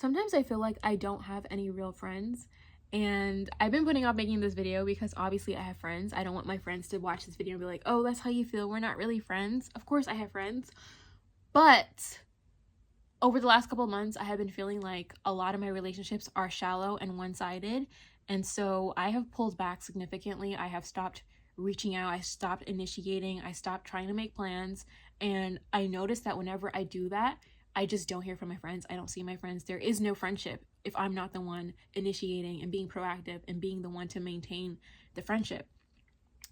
Sometimes I feel like I don't have any real friends, and I've been putting off making this video because obviously I have friends. I don't want my friends to watch this video and be like, oh, that's how you feel, we're not really friends. Of course I have friends, but over the last couple of months I have been feeling like a lot of my relationships are shallow and one-sided, and so I have pulled back significantly. I have stopped reaching out, I stopped initiating, I stopped trying to make plans, and I noticed that whenever I do that, I just don't hear from my friends. I don't see my friends. There is no friendship if I'm not the one initiating and being proactive and being the one to maintain the friendship.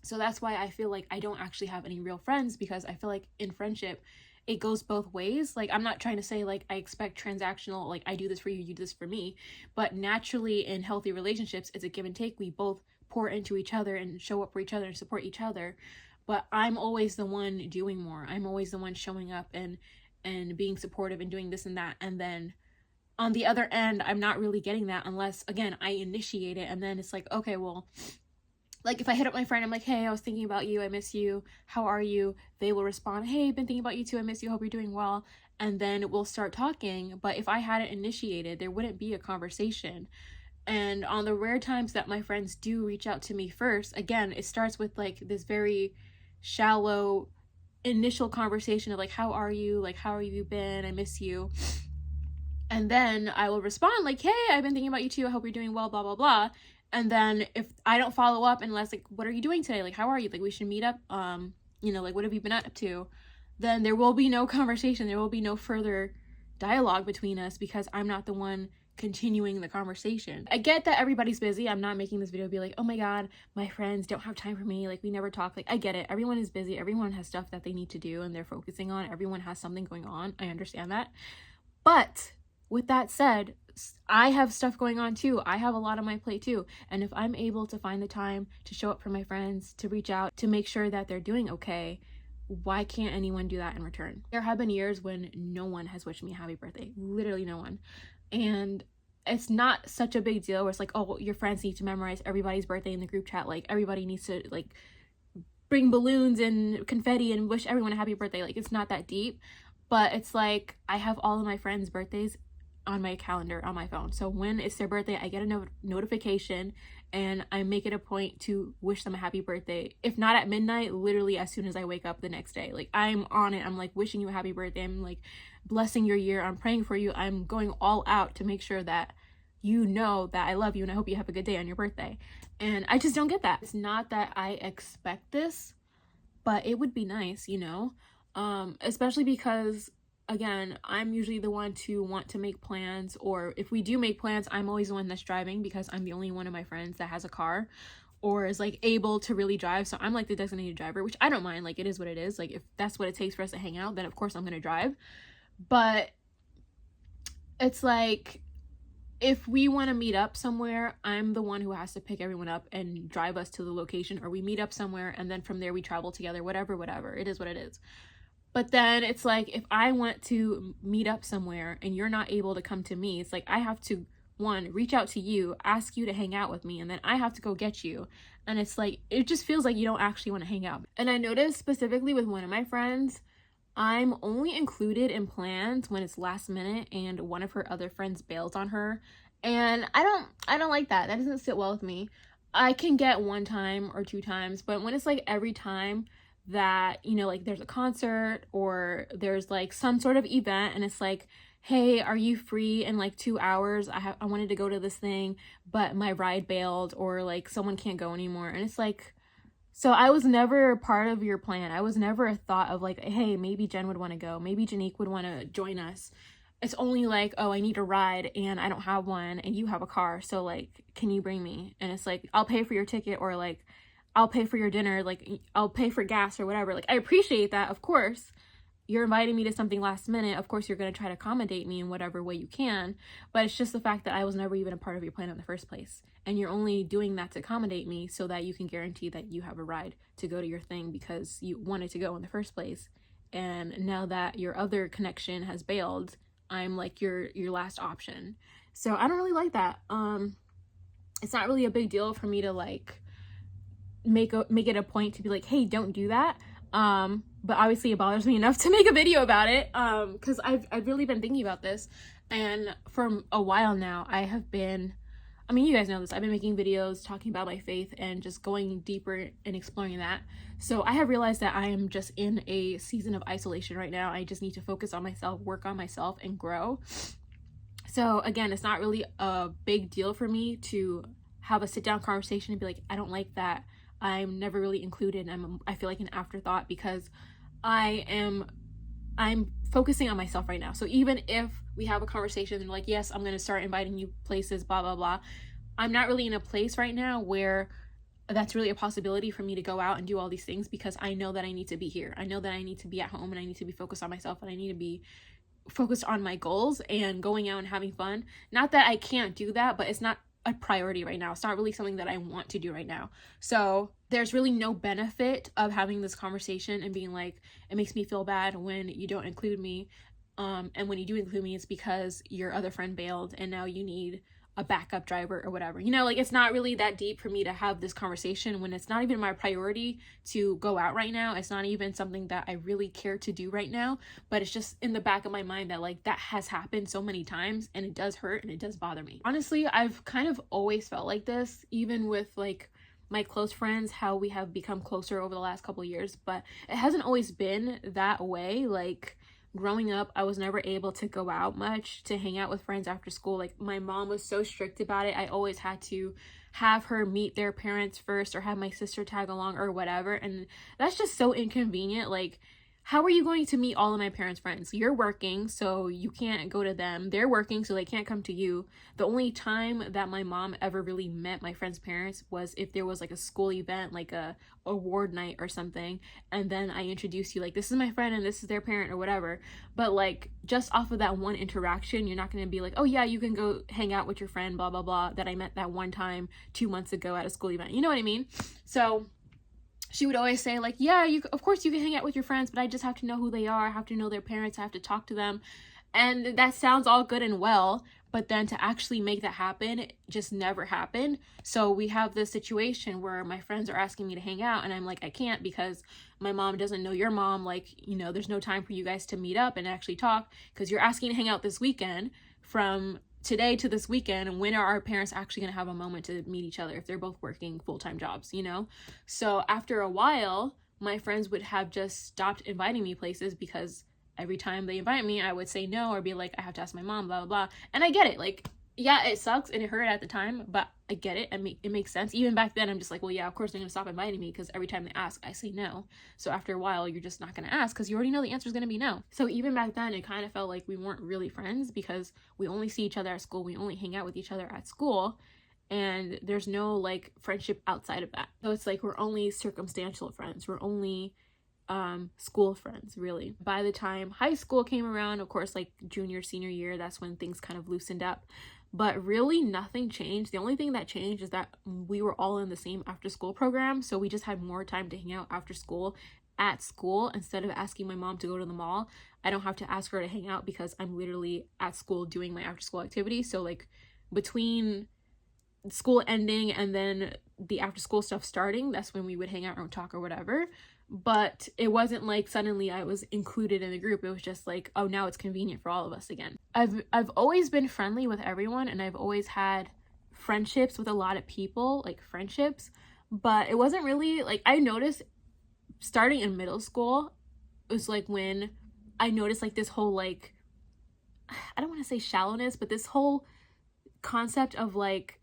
So that's why I feel like I don't actually have any real friends, because I feel like in friendship, it goes both ways. Like, I'm not trying to say like I expect transactional, like I do this for you, you do this for me, but naturally in healthy relationships, it's a give and take. We both pour into each other and show up for each other and support each other. But I'm always the one doing more. I'm always the one showing up and being supportive and doing this and that, and then on the other end I'm not really getting that unless, again, I initiate it. And then it's like, okay, well, like if I hit up my friend, I'm like, hey, I was thinking about you, I miss you, how are you? They will respond, hey, been thinking about you too, I miss you, hope you're doing well. And then we'll start talking. But if I hadn't initiated, there wouldn't be a conversation. And on the rare times that my friends do reach out to me first, again, it starts with like this very shallow initial conversation of like, how are you, like, how have you been, I miss you. And then I will respond like, hey, I've been thinking about you too, I hope you're doing well, blah blah blah. And then if I don't follow up unless like, what are you doing today, like how are you, like we should meet up, like what have you been up to, then there will be no conversation, there will be no further dialogue between us, because I'm not the one continuing the conversation. I get that everybody's busy. I'm not making this video be like, oh my god, my friends don't have time for me, like we never talk. Like, I get it, everyone is busy, everyone has stuff that they need to do and they're focusing on, everyone has something going on, I understand that. But with that said, I have stuff going on too. I have a lot on my plate too. And if I'm able to find the time to show up for my friends, to reach out, to make sure that they're doing okay, why can't anyone do that in return? There have been years when no one has wished me a happy birthday, literally no one. And it's not such a big deal where it's like, oh, your friends need to memorize everybody's birthday in the group chat, like everybody needs to like bring balloons and confetti and wish everyone a happy birthday. Like, it's not that deep. But it's like, I have all of my friends' birthdays on my calendar on my phone, so when it's their birthday, I get a notification and I make it a point to wish them a happy birthday. If not at midnight, literally as soon as I wake up the next day. Like, I'm on it. I'm like wishing you a happy birthday, I'm like blessing your year, I'm praying for you, I'm going all out to make sure that you know that I love you and I hope you have a good day on your birthday. And I just don't get that. It's not that I expect this, but it would be nice, especially because, again, I'm usually the one to want to make plans, or if we do make plans, I'm always the one that's driving because I'm the only one of my friends that has a car or is like able to really drive. So I'm like the designated driver, which I don't mind. Like, it is what it is. Like, if that's what it takes for us to hang out, then of course I'm gonna drive. But it's like, if we want to meet up somewhere, I'm the one who has to pick everyone up and drive us to the location, or we meet up somewhere and then from there we travel together, whatever, it is what it is. But then it's like, if I want to meet up somewhere and you're not able to come to me, it's like I have to, one, reach out to you, ask you to hang out with me, and then I have to go get you. And it's like, it just feels like you don't actually want to hang out. And I noticed specifically with one of my friends, I'm only included in plans when it's last minute and one of her other friends bails on her. And I don't like that. That doesn't sit well with me. I can get one time or two times, but when it's like every time that, like there's a concert or there's like some sort of event and it's like, hey, are you free in like 2 hours? I wanted to go to this thing, but my ride bailed, or like someone can't go anymore. And it's like, so I was never part of your plan. I was never a thought of like, hey, maybe Jen would want to go, maybe Janique would want to join us. It's only like, oh, I need a ride and I don't have one and you have a car, so like, can you bring me? And it's like, I'll pay for your ticket, or like, I'll pay for your dinner, like I'll pay for gas or whatever. Like, I appreciate that, of course. You're inviting me to something last minute, of course you're going to try to accommodate me in whatever way you can, but it's just the fact that I was never even a part of your plan in the first place, and you're only doing that to accommodate me so that you can guarantee that you have a ride to go to your thing because you wanted to go in the first place. And now that your other connection has bailed, I'm like your last option. So I don't really like that. It's not really a big deal for me to like make it a point to be like, hey, don't do that. But obviously it bothers me enough to make a video about it, because I've really been thinking about this. And for a while now, I mean, you guys know this, I've been making videos talking about my faith and just going deeper and exploring that. So I have realized that I am just in a season of isolation right now. I just need to focus on myself, work on myself, and grow. So again, it's not really a big deal for me to have a sit down conversation and be like, I don't like that I'm never really included. I feel like an afterthought because I'm focusing on myself right now. So even if we have a conversation and like, yes, I'm going to start inviting you places, blah, blah, blah, I'm not really in a place right now where that's really a possibility for me to go out and do all these things, because I know that I need to be here. I know that I need to be at home and I need to be focused on myself and I need to be focused on my goals and going out and having fun. Not that I can't do that, but it's not a priority right now. It's not really something that I want to do right now. So there's really no benefit of having this conversation and being like, it makes me feel bad when you don't include me. And when you do include me, it's because your other friend bailed and now you need a backup driver or whatever. You know, like, it's not really that deep for me to have this conversation when it's not even my priority to go out right now. It's not even something that I really care to do right now, but it's just in the back of my mind that like that has happened so many times and it does hurt and it does bother me. Honestly, I've kind of always felt like this, even with like my close friends, how we have become closer over the last couple of years, but it hasn't always been that way. Like, growing up, I was never able to go out much to hang out with friends after school. Like, my mom was so strict about it. I always had to have her meet their parents first or have my sister tag along or whatever. And that's just so inconvenient. Like, how are you going to meet all of my parents' friends? You're working, so you can't go to them. They're working, so they can't come to you. The only time that my mom ever really met my friends' parents was if there was like a school event, like a award night or something, and then I introduce you, like, this is my friend and this is their parent or whatever. But like, just off of that one interaction, you're not going to be like, oh yeah, you can go hang out with your friend, blah, blah, blah, that I met that one time 2 months ago at a school event. You know what I mean? So she would always say like, yeah, of course you can hang out with your friends, but I just have to know who they are. I have to know their parents. I have to talk to them. And that sounds all good and well, but then to actually make that happen, it just never happened. So we have this situation where my friends are asking me to hang out and I'm like, I can't because my mom doesn't know your mom. Like, you know, there's no time for you guys to meet up and actually talk because you're asking to hang out this weekend from today to this weekend. And when are our parents actually going to have a moment to meet each other if they're both working full-time jobs, you know? So after a while, my friends would have just stopped inviting me places because every time they invite me, I would say no or be like, I have to ask my mom, blah, blah, blah. And I get it. Like, yeah, it sucks and it hurt at the time, but I get it. It makes sense. Even back then, I'm just like, well, yeah, of course they're going to stop inviting me because every time they ask, I say no. So after a while, you're just not going to ask because you already know the answer is going to be no. So even back then, it kind of felt like we weren't really friends because we only see each other at school. We only hang out with each other at school. And there's no like friendship outside of that. So it's like we're only circumstantial friends. We're only school friends, really. By the time high school came around, of course, like junior, senior year, that's when things kind of loosened up. But really nothing changed. The only thing that changed is that we were all in the same after school program. So we just had more time to hang out after school at school instead of asking my mom to go to the mall. I don't have to ask her to hang out because I'm literally at school doing my after school activity. So like between school ending and then the after school stuff starting, that's when we would hang out or talk or whatever. But it wasn't like suddenly I was included in the group. It was just like, oh, now it's convenient for all of us again. I've always been friendly with everyone and I've always had friendships with a lot of people, like friendships, but it wasn't really like, I noticed starting in middle school, it was like when I noticed like this whole like, I don't want to say shallowness, but this whole concept of like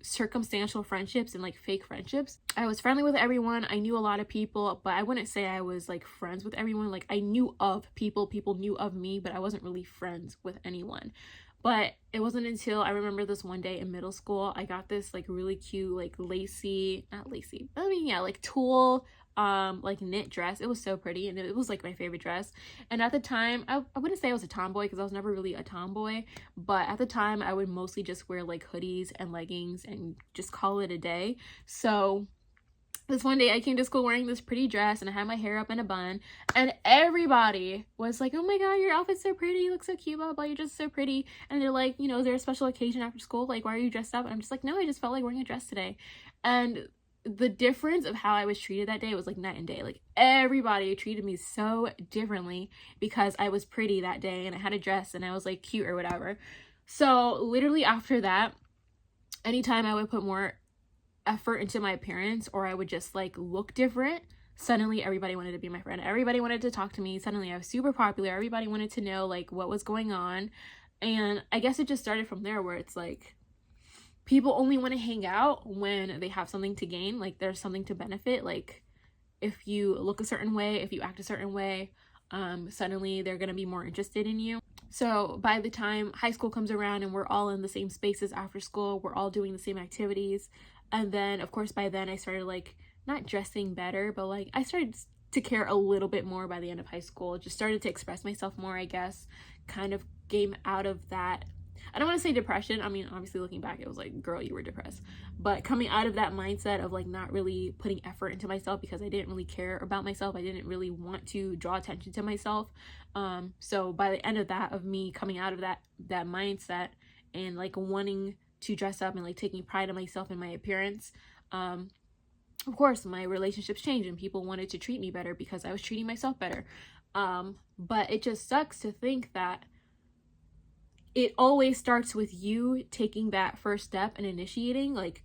circumstantial friendships and like fake friendships. I was friendly with everyone. I knew a lot of people, but I wouldn't say I was like friends with everyone. Like I knew of people knew of me, but I wasn't really friends with anyone. But it wasn't until I remember this one day in middle school, I got this like really cute like like tulle like knit dress. It was so pretty and it was like my favorite dress. And at the time, I wouldn't say I was a tomboy because I was never really a tomboy, but at the time I would mostly just wear like hoodies and leggings and just call it a day. So this one day I came to school wearing this pretty dress and I had my hair up in a bun and everybody was like, oh my god, your outfit's so pretty, you look so cute, blah, blah, blah, you're just so pretty. And they're like, you know, is there a special occasion after school? Like, why are you dressed up? And I'm just like, no, I just felt like wearing a dress today. And the difference of how I was treated that day was like night and day. Like everybody treated me so differently because I was pretty that day and I had a dress and I was like cute or whatever. So literally after that, anytime I would put more effort into my appearance or I would just like look different, suddenly everybody wanted to be my friend. Everybody wanted to talk to me. Suddenly I was super popular. Everybody wanted to know like what was going on. And I guess it just started from there, where it's like people only want to hang out when they have something to gain, like there's something to benefit. Like if you look a certain way, if you act a certain way, suddenly they're going to be more interested in you. So by the time high school comes around and we're all in the same spaces after school, we're all doing the same activities. And then of course by then I started like not dressing better, but like I started to care a little bit more by the end of high school. Just started to express myself more, I guess. Kind of came out of that, I don't want to say depression. I mean, obviously looking back, it was like, girl, you were depressed. But coming out of that mindset of like not really putting effort into myself because I didn't really care about myself. I didn't really want to draw attention to myself. So by the end of that, of me coming out of that mindset and like wanting to dress up and like taking pride in myself and my appearance, of course, my relationships changed and people wanted to treat me better because I was treating myself better. But it just sucks to think that it always starts with you taking that first step and initiating. Like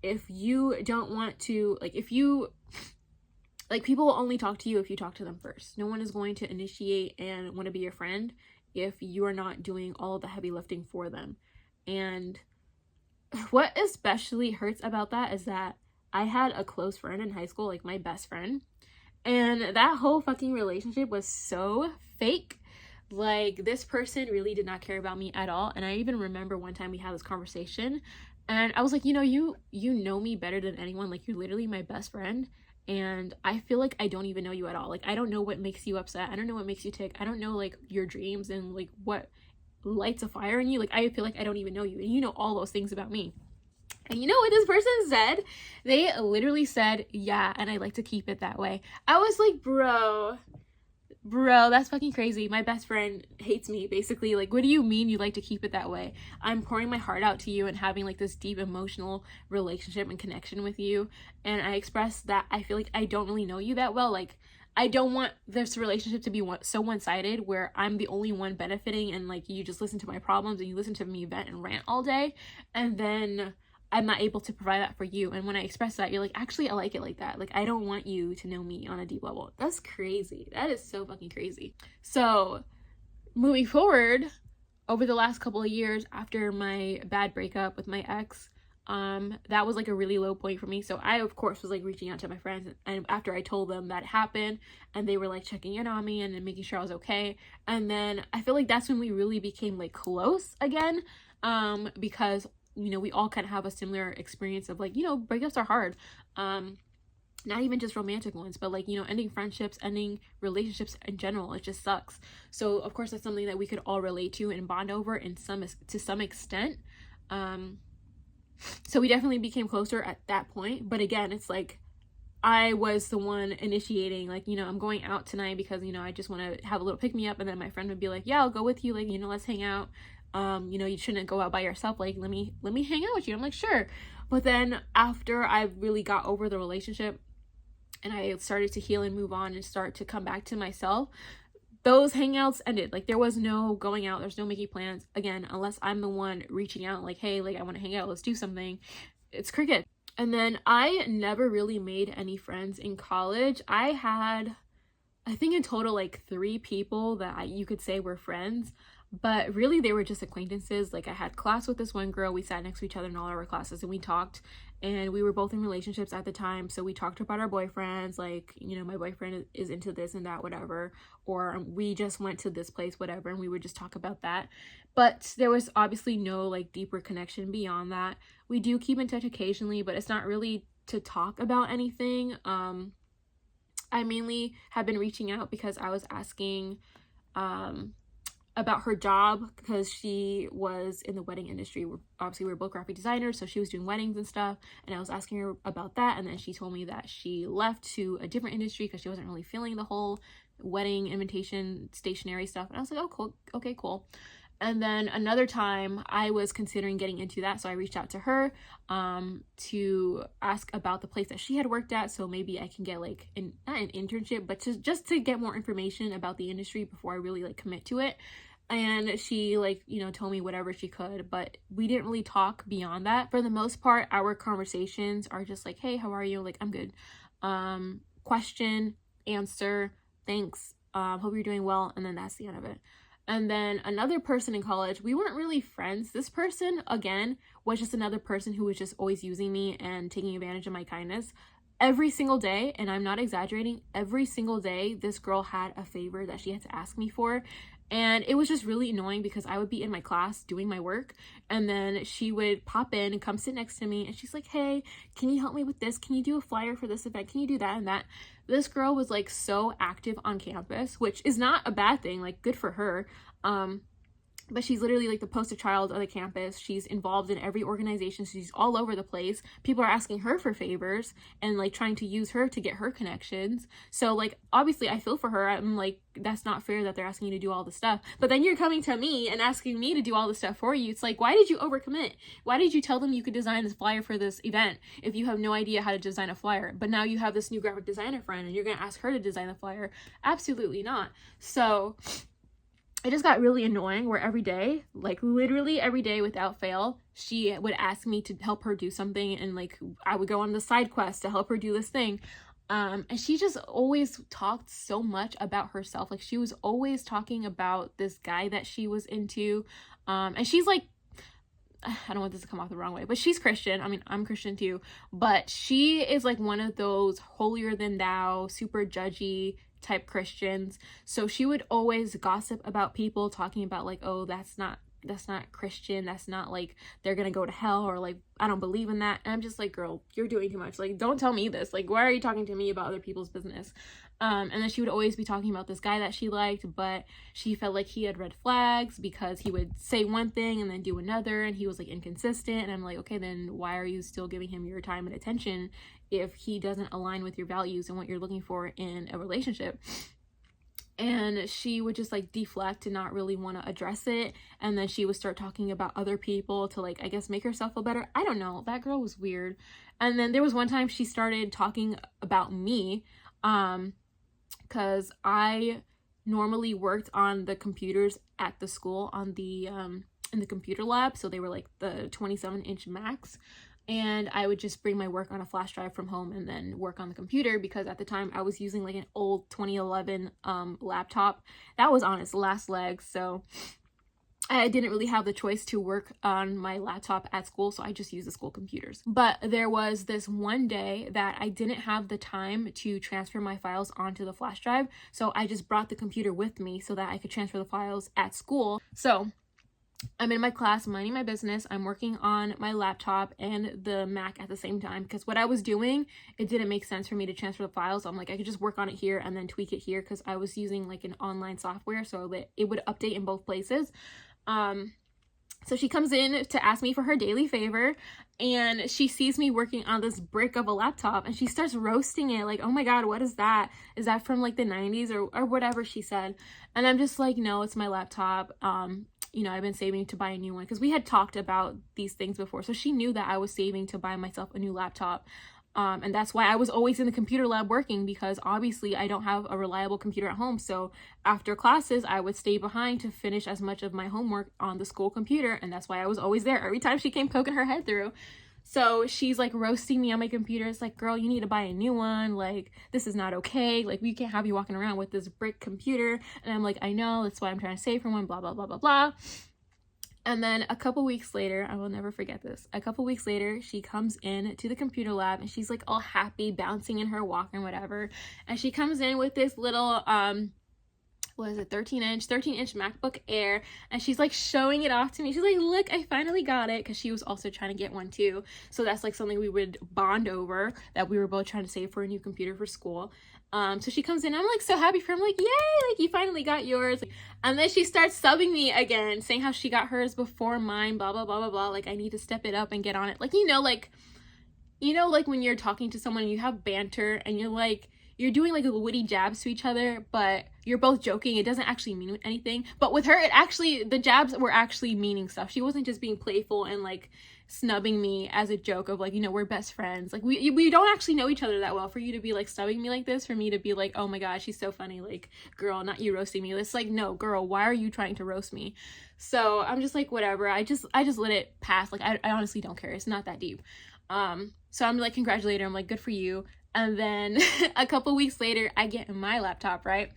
if you don't want to, like if you, like people will only talk to you if you talk to them first. No one is going to initiate and want to be your friend if you are not doing all of the heavy lifting for them. And what especially hurts about that is that I had a close friend in high school, like my best friend, and that whole fucking relationship was so fake. Like this person really did not care about me at all. And I even remember one time we had this conversation and I was like, you know me better than anyone. Like you're literally my best friend and I feel like I don't even know you at all. Like I don't know what makes you upset. I don't know what makes you tick. I don't know like your dreams and like what lights a fire in you. Like I feel like I don't even know you and you know all those things about me. And you know what this person said? They literally said, yeah, and I like to keep it that way. I was like, bro, that's fucking crazy. My best friend hates me, basically. Like, what do you mean you like to keep it that way? I'm pouring my heart out to you and having like this deep emotional relationship and connection with you. And I expressed that I feel like I don't really know you that well. Like, I don't want this relationship to be so one-sided where I'm the only one benefiting and like you just listen to my problems and you listen to me vent and rant all day. And then I'm not able to provide that for you. And when I express that, you're like, actually, I like it like that. Like, I don't want you to know me on a deep level. That's crazy. That is so fucking crazy. So moving forward, over the last couple of years after my bad breakup with my ex, that was like a really low point for me. So I, of course, was like reaching out to my friends. And after I told them that happened and they were like checking in on me and then making sure I was okay. And then I feel like that's when we really became like close again. Because we all kind of have a similar experience of like, breakups are hard. Not even just romantic ones, but like, ending friendships, ending relationships in general, it just sucks. So of course that's something that we could all relate to and bond over to some extent. So we definitely became closer at that point. But again, it's like, I was the one initiating, like, I'm going out tonight because, I just want to have a little pick me up. And then my friend would be like, yeah, I'll go with you. Like, let's hang out. You shouldn't go out by yourself. Like, let me hang out with you. I'm like, sure. But then after I really got over the relationship and I started to heal and move on and start to come back to myself, those hangouts ended. Like, there was no going out. There's no making plans again, unless I'm the one reaching out like, hey, like, I want to hang out. Let's do something. It's cricket. And then I never really made any friends in college. I had, I think in total, like 3 people that you could say were friends. But really, they were just acquaintances. Like, I had class with this one girl. We sat next to each other in all our classes and we talked. And we were both in relationships at the time. So we talked about our boyfriends. Like, my boyfriend is into this and that, whatever. Or we just went to this place, whatever. And we would just talk about that. But there was obviously no, like, deeper connection beyond that. We do keep in touch occasionally, but it's not really to talk about anything. I mainly have been reaching out because I was asking about her job because she was in the wedding industry. Obviously we're both graphic designers, so she was doing weddings and stuff, and I was asking her about that, and then she told me that she left to a different industry because she wasn't really feeling the whole wedding invitation stationery stuff. And I was like, oh, cool, okay, cool. And then another time I was considering getting into that, so I reached out to her to ask about the place that she had worked at, so maybe I can get like not an internship, but just to get more information about the industry before I really like commit to it. And she like, you know, told me whatever she could, but we didn't really talk beyond that. For the most part, our conversations are just like, hey, how are you? Like, I'm good. Question, answer, thanks, hope you're doing well, and then that's the end of it. And then another person in college, we weren't really friends. This person, again, was just another person who was just always using me and taking advantage of my kindness. Every single day, and I'm not exaggerating, every single day, this girl had a favor that she had to ask me for. And it was just really annoying because I would be in my class doing my work, and then she would pop in and come sit next to me, and she's like, hey, can you help me with this? Can you do a flyer for this event? Can you do that and that? This girl was like so active on campus, which is not a bad thing, like good for her. But she's literally like the poster child of the campus. She's involved in every organization. She's all over the place. People are asking her for favors and like trying to use her to get her connections. So like, obviously I feel for her. I'm like, that's not fair that they're asking you to do all this stuff. But then you're coming to me and asking me to do all this stuff for you. It's like, why did you overcommit? Why did you tell them you could design this flyer for this event if you have no idea how to design a flyer? But now you have this new graphic designer friend and you're going to ask her to design the flyer? Absolutely not. So it just got really annoying where every day, like literally every day without fail, she would ask me to help her do something, and like I would go on the side quest to help her do this thing. And she just always talked so much about herself. Like she was always talking about this guy that she was into. And she's like, I don't want this to come off the wrong way, but she's Christian. I mean, I'm Christian too, but she is like one of those holier than thou, super judgy type Christians. So she would always gossip about people, talking about like, oh, that's not Christian, that's not like they're gonna go to hell, or like I don't believe in that. And I'm just like, girl, you're doing too much. Like, don't tell me this. Like, why are you talking to me about other people's business? And then she would always be talking about this guy that she liked, but she felt like he had red flags because he would say one thing and then do another, and he was like inconsistent. And I'm like, okay, then why are you still giving him your time and attention if he doesn't align with your values and what you're looking for in a relationship? And she would just like deflect and not really want to address it. And then she would start talking about other people to like, I guess, make herself feel better. I don't know. That girl was weird. And then there was one time she started talking about me, because I normally worked on the computers at the school on the in the computer lab. So they were like the 27-inch Macs. And I would just bring my work on a flash drive from home and then work on the computer, because at the time I was using like an old 2011 laptop that was on its last legs. So I didn't really have the choice to work on my laptop at school, so I just used the school computers. But there was this one day that I didn't have the time to transfer my files onto the flash drive, so I just brought the computer with me so that I could transfer the files at school. So I'm in my class, minding my business. I'm working on my laptop and the Mac at the same time, because what I was doing, it didn't make sense for me to transfer the files. I'm like, I could just work on it here and then tweak it here, because I was using like an online software so that it would update in both places. So she comes in to ask me for her daily favor, and she sees me working on this brick of a laptop, and she starts roasting it like, oh my god, what is that? Is that from like the 90s or whatever she said? And I'm just like, no, it's my laptop. You know, I've been saving to buy a new one, because we had talked about these things before. So she knew that I was saving to buy myself a new laptop. And that's why I was always in the computer lab working, because obviously I don't have a reliable computer at home. So after classes, I would stay behind to finish as much of my homework on the school computer. And that's why I was always there every time she came poking her head through. So she's like roasting me on my computer. It's like, girl, you need to buy a new one. Like, this is not okay. Like, we can't have you walking around with this brick computer. And I'm like, I know, that's why I'm trying to save for one, blah, blah, blah, blah, blah. And then a couple weeks later, I will never forget this. A couple weeks later, she comes in to the computer lab, and she's like all happy, bouncing in her walker and whatever. And she comes in with this little, 13-inch MacBook Air, and she's like showing it off to me. She's like, look, I finally got it, because she was also trying to get one too. So that's like something we would bond over, that we were both trying to save for a new computer for school. So she comes in, I'm like so happy for her. I'm like, yay, like you finally got yours. And then she starts subbing me again, saying how she got hers before mine, blah, blah, blah, blah, blah. Like, I need to step it up and get on it. Like, like when you're talking to someone and you have banter and you're doing like little witty jabs to each other, but you're both joking. It doesn't actually mean anything. But with her, it actually, the jabs were actually meaning stuff. She wasn't just being playful and like snubbing me as a joke of like, you know, we're best friends. Like we don't actually know each other that well for you to be like snubbing me like this, for me to be like, oh my gosh, she's so funny. Like, girl, not you roasting me. It's like, no, girl, why are you trying to roast me? So I'm just like, whatever. I just let it pass. Like, I honestly don't care. It's not that deep. So I'm like, congratulate her. I'm like, good for you. And then a couple weeks later, I get my laptop, right?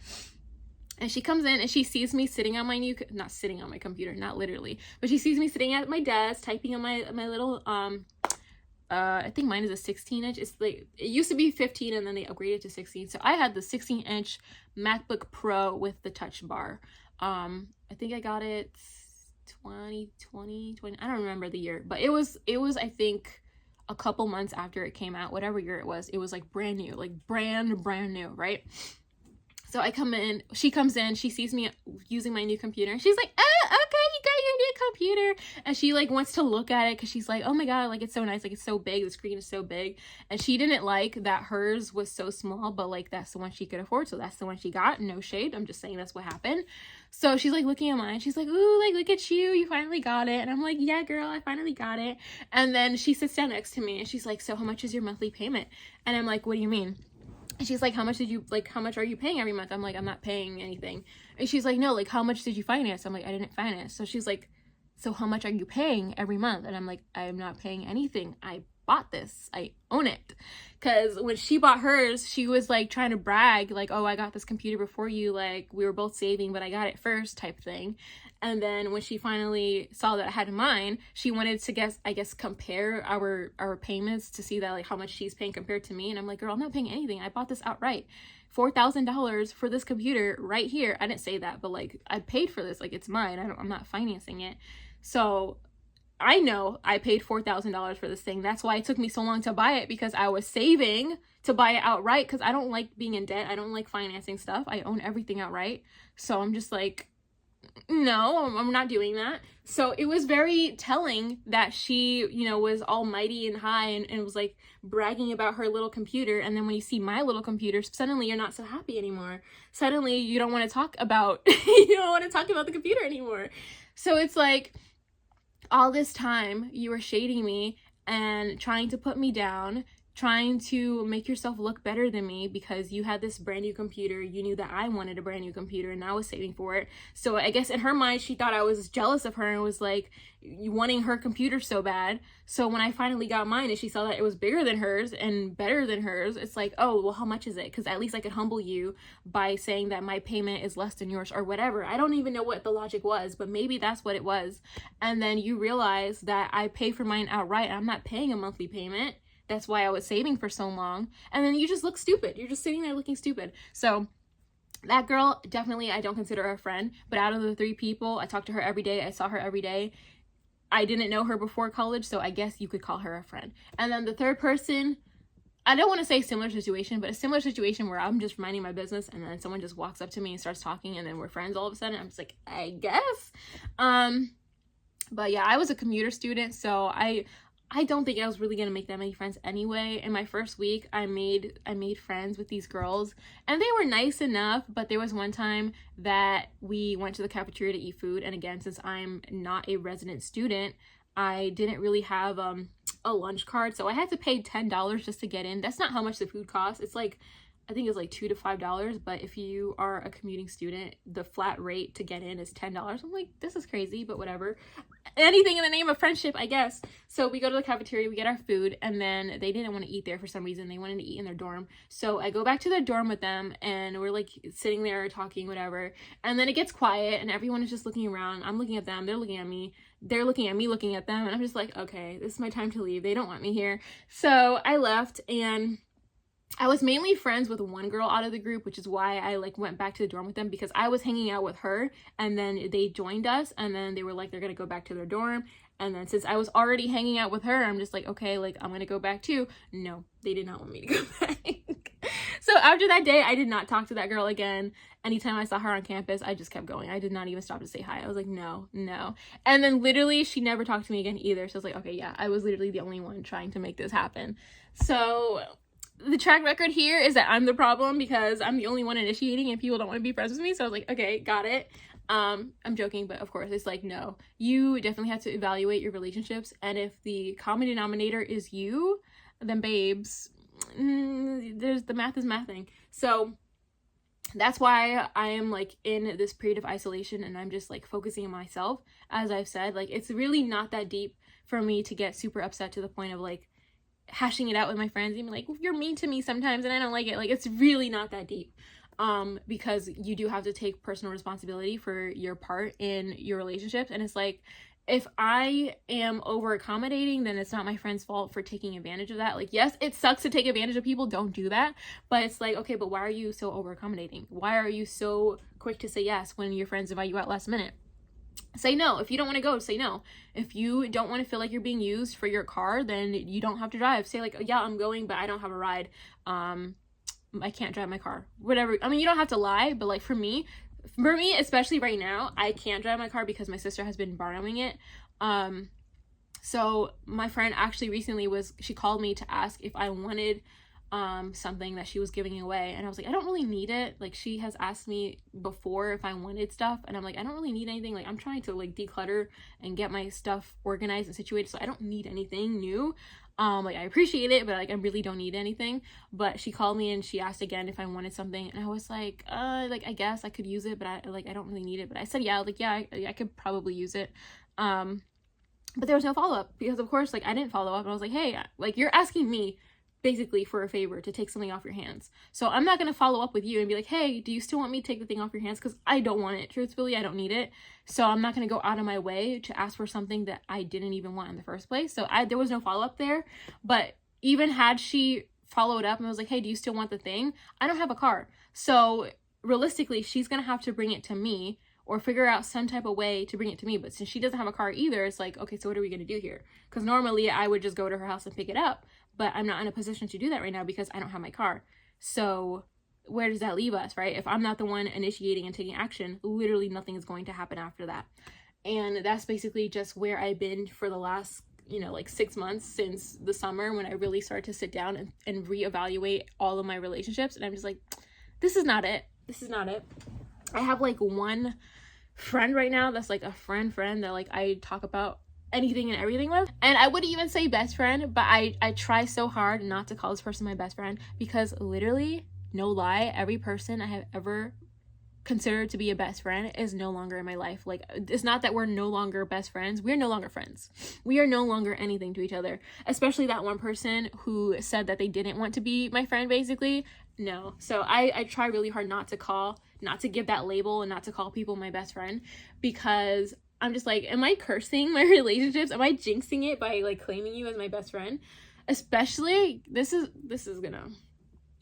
And she comes in and she sees me sitting on my not sitting on my computer, not literally, but she sees me sitting at my desk, typing on my little, I think mine is a 16 inch. It's like, it used to be 15 and then they upgraded to 16. So I had the 16 inch MacBook Pro with the touch bar. I think I got it 2020, I don't remember the year, but it was, I think, a couple months after it came out, whatever year it was like brand new, like brand new, right? So I come in, she comes in, she sees me using my new computer, and she's like, oh, okay, you got your new computer. And she like wants to look at it because she's like, oh my God, like it's so nice, like it's so big, the screen is so big. And she didn't like that hers was so small, but like that's the one she could afford, so that's the one she got. No shade, I'm just saying that's what happened. So she's like looking at mine, she's like, ooh, like look at you finally got it. And I'm like, yeah, girl, I finally got it. And then she sits down next to me and she's like, so how much is your monthly payment? And I'm like, what do you mean? And she's like, how much are you paying every month? I'm like, I'm not paying anything. And she's like, no, like, how much did you finance? I'm like, I didn't finance. So she's like, so how much are you paying every month? And I'm like, I'm not paying anything. I bought this. I own it. Because when she bought hers, she was like trying to brag, like, oh, I got this computer before you. Like, we were both saving, but I got it first type thing. And then when she finally saw that I had mine, she wanted to I guess compare our payments to see that like how much she's paying compared to me. And I'm like, girl, I'm not paying anything. I bought this outright. $4,000 for this computer right here. I didn't say that, but like I paid for this. Like it's mine. I'm not financing it. So I know I paid $4,000 for this thing. That's why it took me so long to buy it, because I was saving to buy it outright, because I don't like being in debt. I don't like financing stuff. I own everything outright. So I'm just like, no, I'm not doing that. So it was very telling that she, you know, was all mighty and high and was like bragging about her little computer. And then when you see my little computer, suddenly you're not so happy anymore. Suddenly you don't want to talk about, you don't want to talk about the computer anymore. So it's like, all this time you were shading me and trying to put me down, trying to make yourself look better than me because you had this brand new computer. You knew that I wanted a brand new computer and I was saving for it. So I guess in her mind, she thought I was jealous of her and was like wanting her computer so bad. So when I finally got mine and she saw that it was bigger than hers and better than hers, it's like, oh, well, how much is it? Because at least I could humble you by saying that my payment is less than yours or whatever. I don't even know what the logic was, but maybe that's what it was. And then you realize that I pay for mine outright and I'm not paying a monthly payment. That's why I was saving for so long. And then you just look stupid. You're just sitting there looking stupid. So that girl, definitely, I don't consider her a friend. But out of the 3 people, I talked to her every day. I saw her every day. I didn't know her before college, so I guess you could call her a friend. And then the third person, I don't want to say similar situation, but a similar situation where I'm just minding my business and then someone just walks up to me and starts talking and then we're friends all of a sudden. I'm just like, I guess. But yeah, I was a commuter student, so I don't think I was really gonna make that many friends anyway. In my first week, I made friends with these girls, and they were nice enough, but there was one time that we went to the cafeteria to eat food, and again, since I'm not a resident student, I didn't really have a lunch card, so I had to pay $10 just to get in. That's not how much the food costs. It's like, I think it's like $2 to $5, but if you are a commuting student, the flat rate to get in is $10. I'm like, this is crazy, but whatever. Anything in the name of friendship, I guess. So we go to the cafeteria, we get our food, and then they didn't want to eat there for some reason. They wanted to eat in their dorm. So I go back to their dorm with them, and we're like sitting there talking, whatever. And then it gets quiet, and everyone is just looking around. I'm looking at them, they're looking at me. They're looking at me, looking at them, and I'm just like, okay, this is my time to leave. They don't want me here. So I left, and I was mainly friends with one girl out of the group, which is why I like went back to the dorm with them, because I was hanging out with her and then they joined us and then they were like, they're gonna go back to their dorm. And then since I was already hanging out with her, I'm just like, okay, like I'm gonna go back too. No, they did not want me to go back. So after that day, I did not talk to that girl again. Anytime I saw her on campus, I just kept going. I did not even stop to say hi. I was like, no. And then literally she never talked to me again either. So I was like, okay, yeah, I was literally the only one trying to make this happen. So the track record here is that I'm the problem because I'm the only one initiating and people don't want to be friends with me. So I was like, okay, got it. I'm joking, but of course it's like, no, you definitely have to evaluate your relationships. And if the common denominator is you, then babes, there's the math is mathing. So that's why I am like in this period of isolation and I'm just like focusing on myself. As I've said, like it's really not that deep for me to get super upset to the point of like hashing it out with my friends and be like, you're mean to me sometimes and I don't like it. Like it's really not that deep. Because you do have to take personal responsibility for your part in your relationships. And it's like, if I am over accommodating, then it's not my friend's fault for taking advantage of that. Like, yes, it sucks to take advantage of people. Don't do that. But it's like, okay, but why are you so over accommodating? Why are you so quick to say yes when your friends invite you out last minute? Say no. If you don't want to go, say no. If you don't want to feel like you're being used for your car, then you don't have to drive. Say like, yeah, I'm going, but I don't have a ride. I can't drive my car, whatever. I mean, you don't have to lie, but like for me, especially right now, I can't drive my car because my sister has been borrowing it. So my friend actually recently she called me to ask if I wanted something that she was giving away, and I was like, I don't really need it. Like she has asked me before if I wanted stuff, and I'm like, I don't really need anything. Like I'm trying to like declutter and get my stuff organized and situated, so I don't need anything new. Like I appreciate it, but like I really don't need anything. But she called me and she asked again if I wanted something, and I was like I guess I could use it, but I don't really need it. But I said yeah, like yeah, I could probably use it. But there was no follow-up because of course like I didn't follow up, and I was like, hey, like you're asking me basically for a favor to take something off your hands, so I'm not going to follow up with you and be like, hey, do you still want me to take the thing off your hands? Because I don't want it. Truthfully, I don't need it, so I'm not going to go out of my way to ask for something that I didn't even want in the first place. So there was no follow-up there. But even had she followed up and was like, hey, do you still want the thing? I don't have a car, so realistically she's going to have to bring it to me or figure out some type of way to bring it to me. But since she doesn't have a car either, it's like, okay, so what are we going to do here? Because normally I would just go to her house and pick it up, but I'm not in a position to do that right now because I don't have my car. So where does that leave us, right? If I'm not the one initiating and taking action, literally nothing is going to happen after that. And that's basically just where I've been for the last, like 6 months since the summer, when I really started to sit down and reevaluate all of my relationships. And I'm just like, this is not it. This is not it. I have like one friend right now that's like a friend that like I talk about anything and everything with, and I wouldn't even say best friend, but I try so hard not to call this person my best friend, because literally, no lie, every person I have ever considered to be a best friend is no longer in my life. Like, it's not that we're no longer best friends, we're no longer friends, we are no longer anything to each other. Especially that one person who said that they didn't want to be my friend, basically. No. So I try really hard not to give that label and not to call people my best friend, because I'm just like, am I cursing my relationships? Am I jinxing it by like claiming you as my best friend? Especially, this is gonna,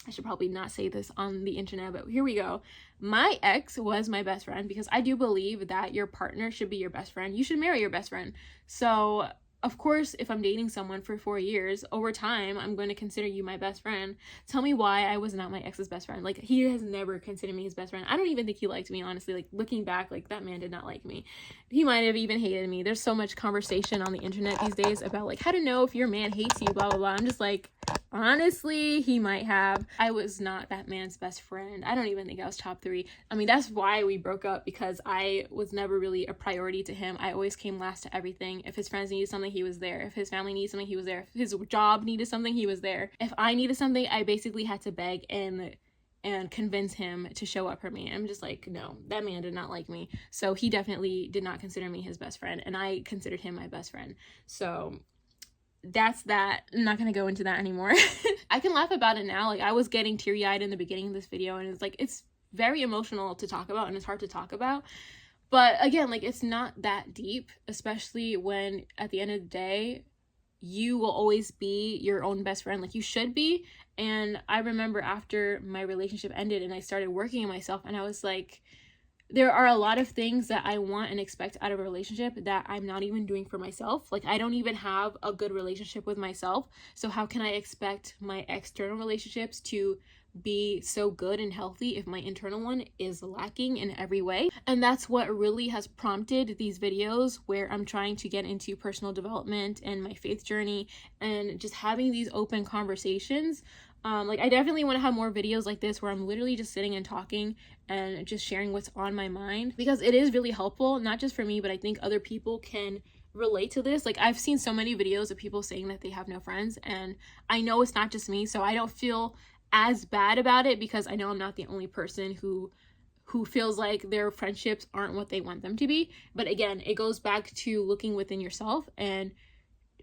I should probably not say this on the internet, but here we go. My ex was my best friend, because I do believe that your partner should be your best friend. You should marry your best friend. So of course, if I'm dating someone for 4 years, over time, I'm going to consider you my best friend. Tell me why I was not my ex's best friend. Like, he has never considered me his best friend. I don't even think he liked me, honestly. Like, looking back, like, that man did not like me. He might have even hated me. There's so much conversation on the internet these days about, like, how to know if your man hates you, blah, blah, blah. I'm just like, honestly, he might have. I was not that man's best friend. I don't even think I was top 3. I mean, that's why we broke up, because I was never really a priority to him. I always came last to everything. If his friends needed something, he was there. If his family needed something, he was there. If his job needed something, he was there. If I needed something, I basically had to beg and convince him to show up for me. I'm just like, no, that man did not like me. So he definitely did not consider me his best friend, and I considered him my best friend. So that's that. I'm not gonna go into that anymore. I can laugh about it now. Like, I was getting teary-eyed in the beginning of this video, and it's like, it's very emotional to talk about, and it's hard to talk about. But again, like, it's not that deep, especially when at the end of the day, you will always be your own best friend. Like, you should be. And I remember after my relationship ended and I started working on myself, and I was like, there are a lot of things that I want and expect out of a relationship that I'm not even doing for myself. Like, I don't even have a good relationship with myself. So how can I expect my external relationships to be so good and healthy if my internal one is lacking in every way? And that's what really has prompted these videos, where I'm trying to get into personal development and my faith journey, and just having these open conversations Like, I definitely want to have more videos like this where I'm literally just sitting and talking and just sharing what's on my mind, because it is really helpful, not just for me, but I think other people can relate to this. Like, I've seen so many videos of people saying that they have no friends, and I know it's not just me, so I don't feel as bad about it, because I know I'm not the only person who feels like their friendships aren't what they want them to be. But again, it goes back to looking within yourself and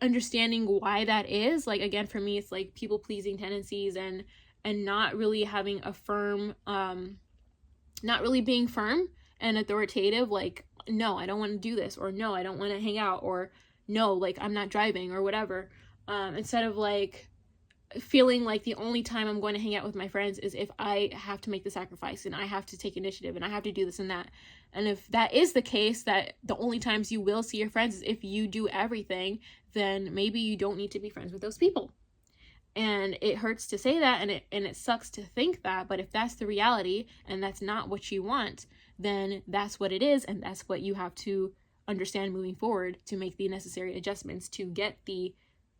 understanding why that is. Like, again, for me, it's like people pleasing tendencies, and not really having a firm, not really being firm and authoritative. Like, no, I don't want to do this, or no, I don't want to hang out, or no, like, I'm not driving, or whatever. Instead of like feeling like the only time I'm going to hang out with my friends is if I have to make the sacrifice and I have to take initiative and I have to do this and that. And if that is the case, that the only times you will see your friends is if you do everything, then maybe you don't need to be friends with those people. And it hurts to say that, and it sucks to think that, but if that's the reality and that's not what you want, then that's what it is, and that's what you have to understand moving forward to make the necessary adjustments to get the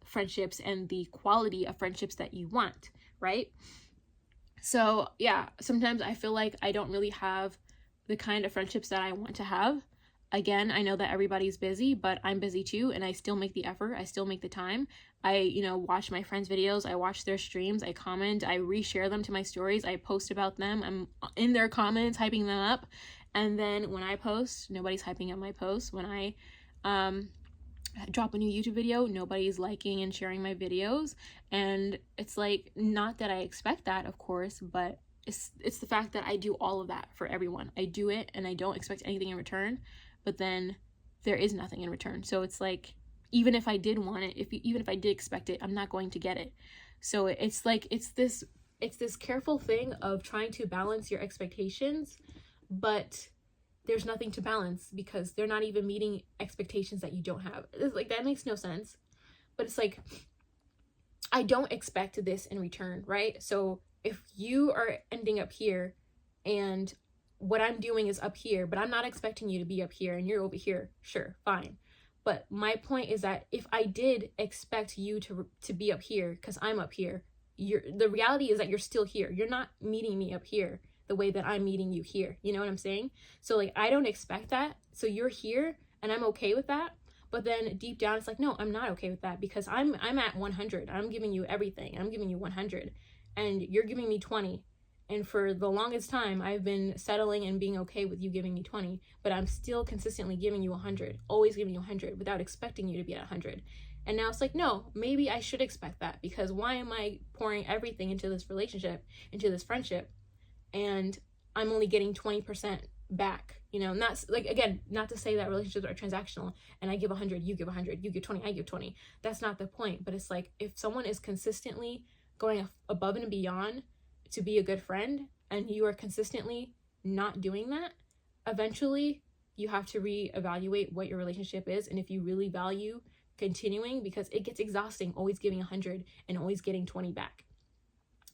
friendships and the quality of friendships that you want, right? So yeah, sometimes I feel like I don't really have the kind of friendships that I want to have. Again, I know that everybody's busy, but I'm busy too, and I still make the effort, I still make the time. I, watch my friends' videos, I watch their streams, I comment, I reshare them to my stories, I post about them, I'm in their comments, hyping them up. And then when I post, nobody's hyping up my posts. When I drop a new YouTube video, nobody's liking and sharing my videos. And it's like, not that I expect that, of course, but it's the fact that I do all of that for everyone. I do it and I don't expect anything in return, but then there is nothing in return. So it's like, even if I did want it, even if I did expect it, I'm not going to get it. So it's like, it's this careful thing of trying to balance your expectations, but there's nothing to balance because they're not even meeting expectations that you don't have. It's like, that makes no sense. But it's like, I don't expect this in return, right? So if you are ending up here and what I'm doing is up here, but I'm not expecting you to be up here and you're over here, sure, fine. But my point is that if I did expect you to be up here because I'm up here, the reality is that you're still here. You're not meeting me up here the way that I'm meeting you here. You know what I'm saying? So like, I don't expect that. So you're here and I'm okay with that. But then deep down, it's like, no, I'm not okay with that because I'm at 100. I'm giving you everything. I'm giving you 100 and you're giving me 20. And for the longest time, I've been settling and being okay with you giving me 20, but I'm still consistently giving you 100, always giving you 100 without expecting you to be at 100. And now it's like, no, maybe I should expect that, because why am I pouring everything into this relationship, into this friendship, and I'm only getting 20% back? Not like, again, not to say that relationships are transactional and I give 100, you give 100, you give 20, I give 20. That's not the point. But it's like, if someone is consistently going above and beyond to be a good friend and you are consistently not doing that, eventually you have to reevaluate what your relationship is and if you really value continuing, because it gets exhausting always giving 100 and always getting 20 back.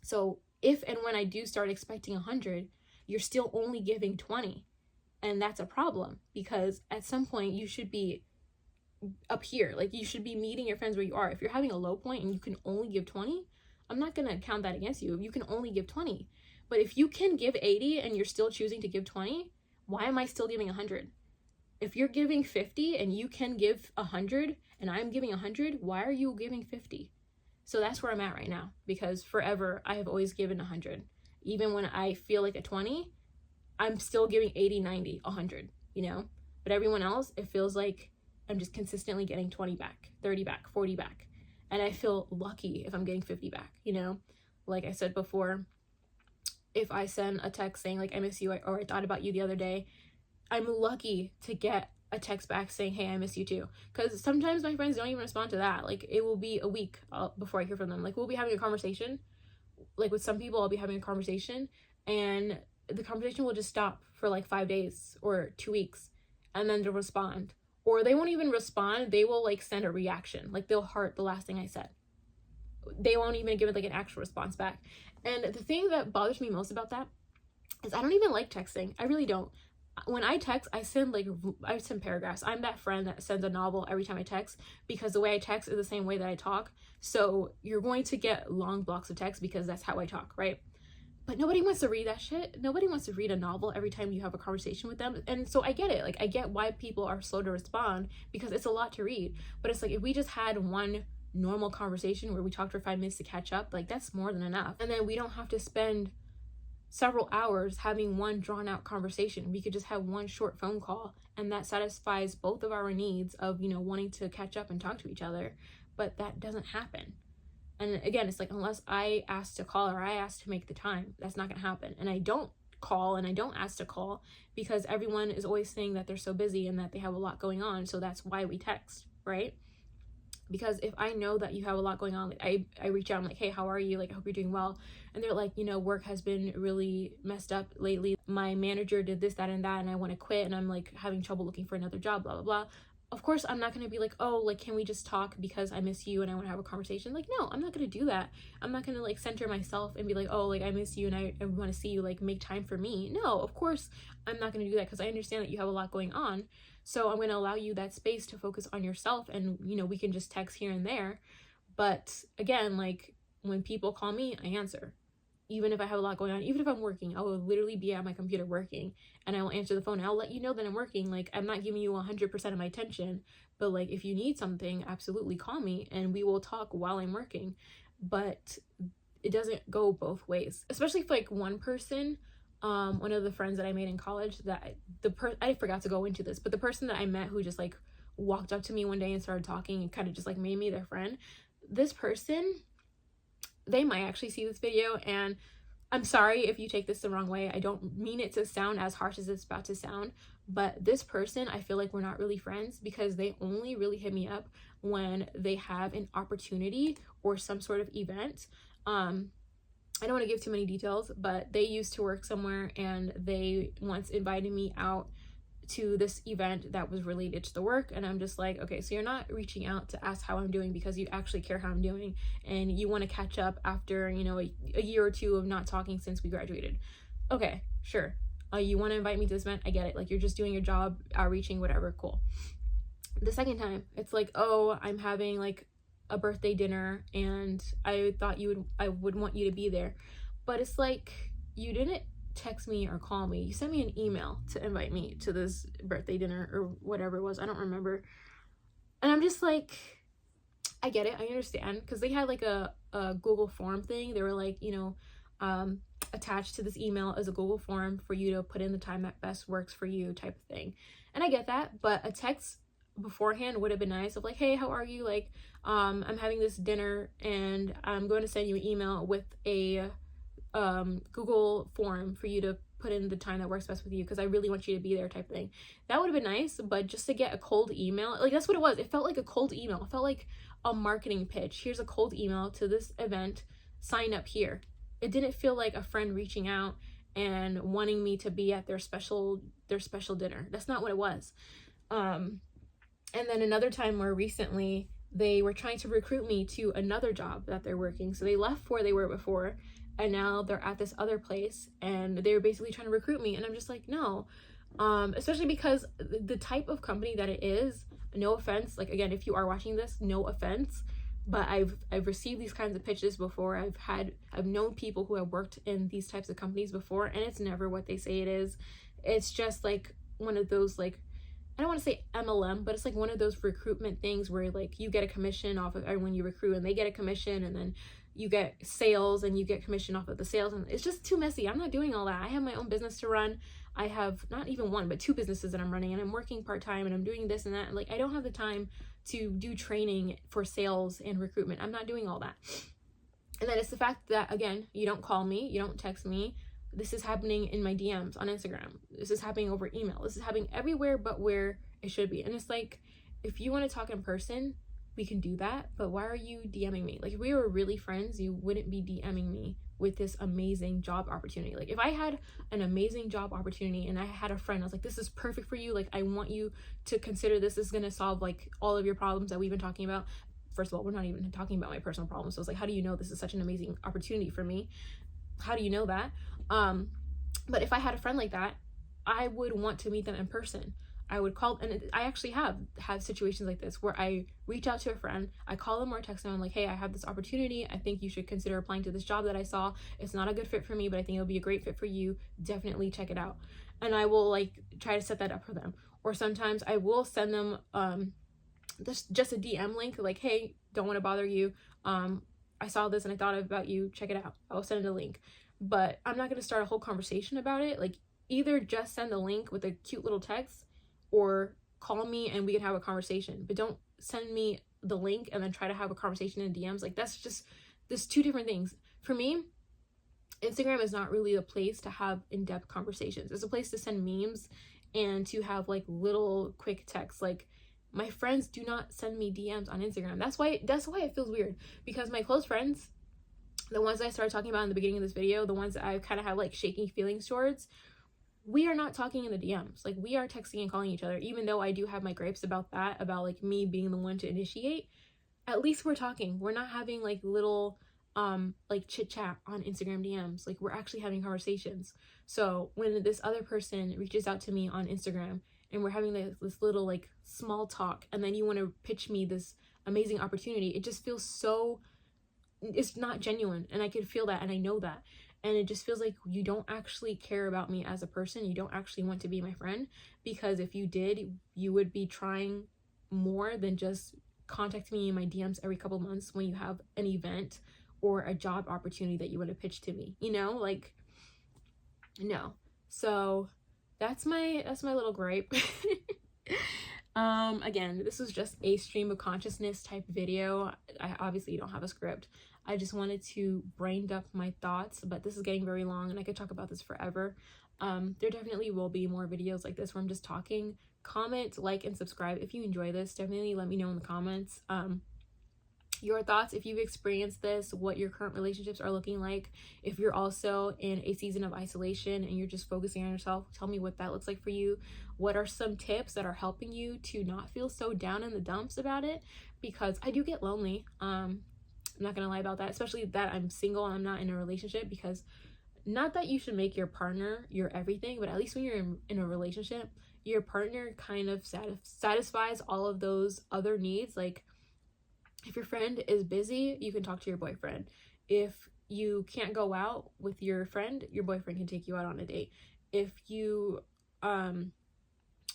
So if and when I do start expecting 100, you're still only giving 20, and that's a problem, because at some point you should be up here. Like, you should be meeting your friends where you are. If you're having a low point and you can only give 20, I'm not going to count that against you. You can only give 20. But if you can give 80 and you're still choosing to give 20, why am I still giving 100? If you're giving 50 and you can give 100 and I'm giving 100, why are you giving 50? So that's where I'm at right now, because forever I have always given 100. Even when I feel like a 20, I'm still giving 80, 90, 100, But everyone else, it feels like I'm just consistently getting 20 back, 30 back, 40 back. And I feel lucky if I'm getting 50 back, Like I said before, if I send a text saying like, I miss you, or I thought about you the other day, I'm lucky to get a text back saying, hey, I miss you too. Because sometimes my friends don't even respond to that. Like, it will be a week before I hear from them. Like, we'll be having a conversation. Like, with some people, I'll be having a conversation and the conversation will just stop for like 5 days or 2 weeks, and then they'll respond. Or they won't even respond. They will like send a reaction. Like, they'll heart the last thing I said. They won't even give it like an actual response back. And the thing that bothers me most about that is I don't even like texting. I really don't. when I text, I send paragraphs. I'm that friend that sends a novel every time I text, because the way I text is the same way that I talk. So you're going to get long blocks of text because that's how I talk, right? But nobody wants to read that shit. Nobody wants to read a novel every time you have a conversation with them. And so I get it. Like, I get why people are slow to respond, because it's a lot to read. But it's like, if we just had one normal conversation where we talked for 5 minutes to catch up, like, that's more than enough. And then we don't have to spend several hours having one drawn out conversation. We could just have one short phone call, and that satisfies both of our needs of, you know, wanting to catch up and talk to each other. But that doesn't happen. And again, it's like, unless I ask to call or I ask to make the time, that's not gonna happen. And I don't call and I don't ask to call because everyone is always saying that they're so busy and that they have a lot going on. So that's why we text, right? Because if I know that you have a lot going on, like I reach out, I'm like, hey, how are you? Like, I hope you're doing well. And they're like, you know, work has been really messed up lately. My manager did this, that, and that, and I want to quit, and I'm like having trouble looking for another job, blah, blah, blah. Of course, I'm not going to be like, oh, like, can we just talk because I miss you and I want to have a conversation? Like, no, I'm not going to do that. I'm not going to like center myself and be like, oh, like, I miss you and I want to see you, like, make time for me. No, of course, I'm not going to do that because I understand that you have a lot going on. So I'm going to allow you that space to focus on yourself, and, you know, we can just text here and there. But again, like, when people call me, I answer. Even if I have a lot going on, even if I'm working, I will literally be at my computer working, and I will answer the phone. I'll let you know that I'm working. Like, I'm not giving you 100% of my attention, but like, if you need something, absolutely call me and we will talk while I'm working. But it doesn't go both ways, especially if like one person, one of the friends that I made in college, that I forgot to go into this, but the person that I met who just like walked up to me one day and started talking and kind of just like made me their friend, this person, they might actually see this video, and I'm sorry if you take this the wrong way. I don't mean it to sound as harsh as it's about to sound, but this person, I feel like we're not really friends because they only really hit me up when they have an opportunity or some sort of event. I don't want to give too many details, but they used to work somewhere and they once invited me out to this event that was related to the work, and I'm just like, okay, so you're not reaching out to ask how I'm doing because you actually care how I'm doing and you want to catch up after, you know, a year or two of not talking since we graduated. Okay, sure. You want to invite me to this event? I get it. Like, you're just doing your job, outreaching, whatever, cool. The second time, it's like, oh, I'm having like a birthday dinner and I thought I would want you to be there. But it's like, you didn't text me or call me. You sent me an email to invite me to this birthday dinner or whatever it was. I don't remember. And I'm just like, I get it. I understand. Because they had like a Google form thing. They were like, you know, attached to this email as a Google form for you to put in the time that best works for you type of thing. And I get that. But a text beforehand would have been nice, of like, hey, how are you? Like, I'm having this dinner and I'm going to send you an email with a Google form for you to put in the time that works best with you because I really want you to be there type of thing. That would have been nice, but just to get a cold email, like, that's what it was. It felt like a cold email. It felt like a marketing pitch. Here's a cold email to this event. Sign up here. It didn't feel like a friend reaching out and wanting me to be at their special dinner. That's not what it was. And then another time more recently, they were trying to recruit me to another job that they're working. So they left where they were before, and now they're at this other place, and they were basically trying to recruit me. And I'm just like, no. Especially because the type of company that it is, no offense, like, again, if you are watching this, no offense, but I've received these kinds of pitches before. I've known people who have worked in these types of companies before, and it's never what they say it is. It's just like one of those, like, I don't want to say MLM, but it's like one of those recruitment things where like you get a commission off of everyone you recruit, and they get a commission, and then you get sales and you get commission off of the sales, and it's just too messy. I'm not doing all that. I have my own business to run. I have not even one, but 2 businesses that I'm running, and I'm working part-time, and I'm doing this and that. And like, I don't have the time to do training for sales and recruitment. I'm not doing all that. And then it's the fact that, again, you don't call me, you don't text me. This is happening in my DMs on Instagram. This is happening over email. This is happening everywhere but where it should be. And it's like, if you want to talk in person, we can do that. But why are you DMing me? Like, if we were really friends, you wouldn't be DMing me with this amazing job opportunity. Like, if I had an amazing job opportunity and I had a friend, I was like, this is perfect for you. Like, I want you to consider this. This is going to solve like all of your problems that we've been talking about. First of all, we're not even talking about my personal problems. So it's like, how do you know this is such an amazing opportunity for me? How do you know that? But if I had a friend like that, I would want to meet them in person. I would call, and I actually have situations like this where I reach out to a friend, I call them or text them, I'm like, hey, I have this opportunity, I think you should consider applying to this job that I saw. It's not a good fit for me, but I think it'll be a great fit for you. Definitely check it out. And I will like try to set that up for them. Or sometimes I will send them just a DM link, like, hey, don't want to bother you, I saw this and I thought about you, check it out. I'll send a link. But I'm not going to start a whole conversation about it. Like, either just send the link with a cute little text, or call me and we can have a conversation. But don't send me the link and then try to have a conversation in DMs. Like, there's two different things. For me, Instagram is not really a place to have in-depth conversations. It's a place to send memes and to have like little quick texts. Like, my friends do not send me DMs on Instagram. That's why it feels weird, because my close friends, the ones that I started talking about in the beginning of this video, the ones that I kind of have like shaking feelings towards, we are not talking in the DMs. Like, we are texting and calling each other. Even though I do have my gripes about that, about like me being the one to initiate, at least we're talking. We're not having like little like chit chat on Instagram DMs. Like, we're actually having conversations. So when this other person reaches out to me on Instagram and we're having this little like small talk, and then you want to pitch me this amazing opportunity, it just feels so, it's not genuine. And I can feel that, and I know that. And it just feels like you don't actually care about me as a person. You don't actually want to be my friend, because if you did, you would be trying more than just contact me in my DMs every couple months when you have an event or a job opportunity that you want to pitch to me, you know? Like, no. So that's my little gripe. Again, this was just a stream of consciousness type video. I obviously don't have a script. I just wanted to brain dump my thoughts, but this is getting very long and I could talk about this forever. There definitely will be more videos like this where I'm just talking. Comment, like, and subscribe if you enjoy this. Definitely let me know in the comments your thoughts, if you've experienced this, what your current relationships are looking like. If you're also in a season of isolation and you're just focusing on yourself, tell me what that looks like for you. What are some tips that are helping you to not feel so down in the dumps about it? Because I do get lonely. I'm not gonna lie about that, especially that I'm single and I'm not in a relationship, because not that you should make your partner your everything, but at least when you're in a relationship, your partner kind of satisfies all of those other needs. Like, if your friend is busy, you can talk to your boyfriend. If you can't go out with your friend, your boyfriend can take you out on a date. If you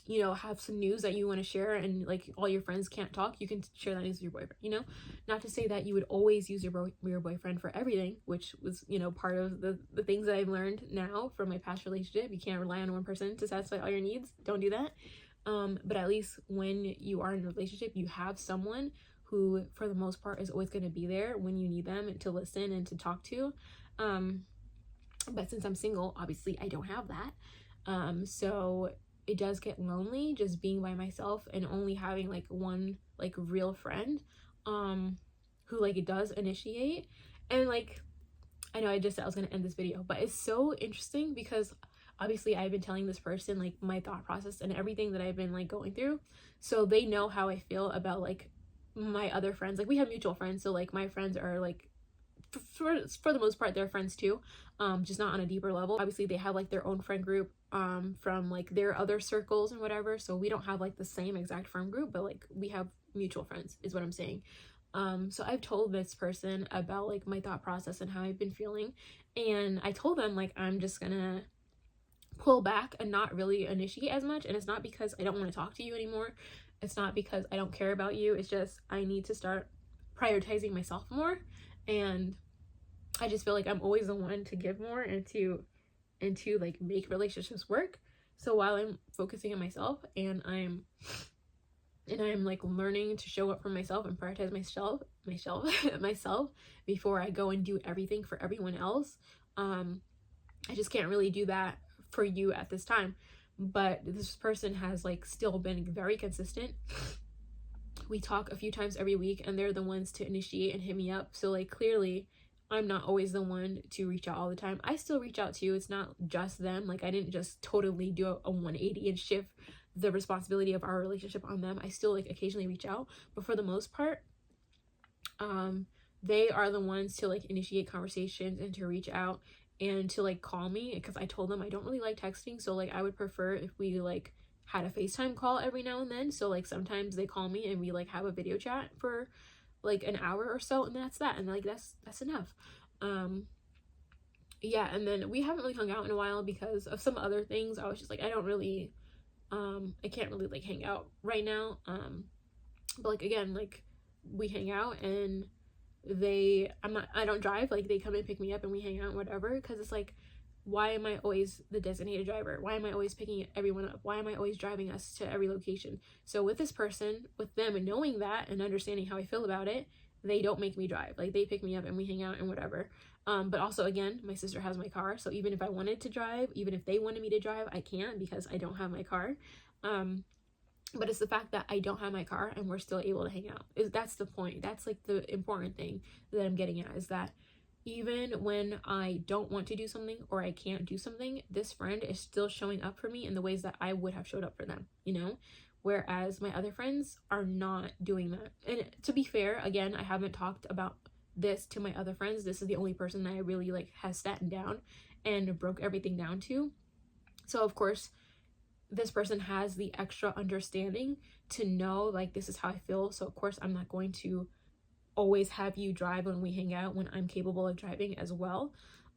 you know, have some news that you want to share and like all your friends can't talk, you can share that news with your boyfriend, you know? Not to say that you would always use your boyfriend for everything, which was, you know, part of the things that I've learned now from my past relationship. You can't rely on one person to satisfy all your needs. Don't do that. But at least when you are in a relationship, you have someone who, for the most part, is always going to be there when you need them to listen and to talk to. But since I'm single, obviously I don't have that. So it does get lonely just being by myself and only having like one like real friend who like it does initiate. And like, I know I just said I was going to end this video, but it's so interesting because obviously I've been telling this person like my thought process and everything that I've been like going through, so they know how I feel about like my other friends. Like, we have mutual friends, so like my friends are like for the most part they're friends too, just not on a deeper level. Obviously they have like their own friend group from like their other circles and whatever, so we don't have like the same exact friend group, but like we have mutual friends is what I'm saying. So I've told this person about like my thought process and how I've been feeling, and I told them like I'm just gonna pull back and not really initiate as much. And it's not because I don't want to talk to you anymore, it's not because I don't care about you, it's just I need to start prioritizing myself more. And I just feel like I'm always the one to give more and to like make relationships work. So while I'm focusing on myself and I'm like learning to show up for myself and prioritize myself myself before I go and do everything for everyone else, I just can't really do that for you at this time. But this person has like still been very consistent. We talk a few times every week and they're the ones to initiate and hit me up. So like clearly I'm not always the one to reach out all the time. I still reach out to you. It's not just them. Like, I didn't just totally do a 180 and shift the responsibility of our relationship on them. I still like occasionally reach out, but for the most part, they are the ones to like initiate conversations and to reach out and to like call me, because I told them I don't really like texting, so like I would prefer if we like had a FaceTime call every now and then. So like sometimes they call me and we like have a video chat for like an hour or so, and that's that, and like that's enough. Yeah, and then we haven't really hung out in a while because of some other things. I was just like, I don't really I can't really like hang out right now. But like again, like we hang out, and I don't drive, like they come and pick me up and we hang out and whatever, because it's like, why am I always the designated driver? Why am I always picking everyone up? Why am I always driving us to every location? So with this person, with them, and knowing that and understanding how I feel about it, they don't make me drive. Like they pick me up and we hang out and whatever. But also again, my sister has my car, so even if I wanted to drive, even if they wanted me to drive, I can't because I don't have my car. But it's the fact that I don't have my car and we're still able to hang out. That's the point. That's like the important thing that I'm getting at, is that even when I don't want to do something or I can't do something, this friend is still showing up for me in the ways that I would have showed up for them, you know? Whereas my other friends are not doing that. And to be fair, again, I haven't talked about this to my other friends. This is the only person that I really like has sat down and broke everything down to. So of course, this person has the extra understanding to know like this is how I feel. So of course I'm not going to always have you drive when we hang out when I'm capable of driving as well.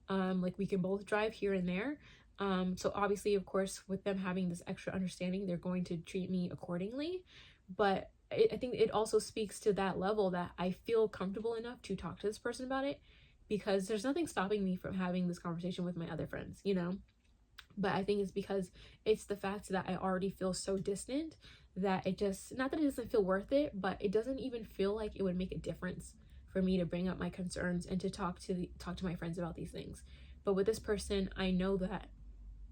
Like we can both drive here and there. So obviously, of course, with them having this extra understanding, they're going to treat me accordingly. But I think it also speaks to that level that I feel comfortable enough to talk to this person about it, because there's nothing stopping me from having this conversation with my other friends, you know? But I think it's because it's the fact that I already feel so distant that it just, not that it doesn't feel worth it, but it doesn't even feel like it would make a difference for me to bring up my concerns and to talk to my friends about these things. But with this person, I know that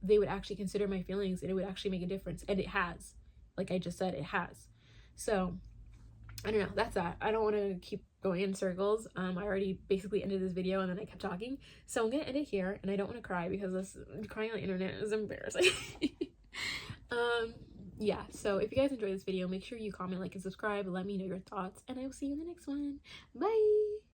they would actually consider my feelings and it would actually make a difference, and it has. Like I just said, it has. So I don't know, that's that. I don't want to keep going in circles. I already basically ended this video and then I kept talking, so I'm gonna end it here. And I don't want to cry because this crying on the internet is embarrassing. Yeah, so if you guys enjoyed this video, make sure you comment, like, and subscribe. Let me know your thoughts, and I will see you in the next one. Bye.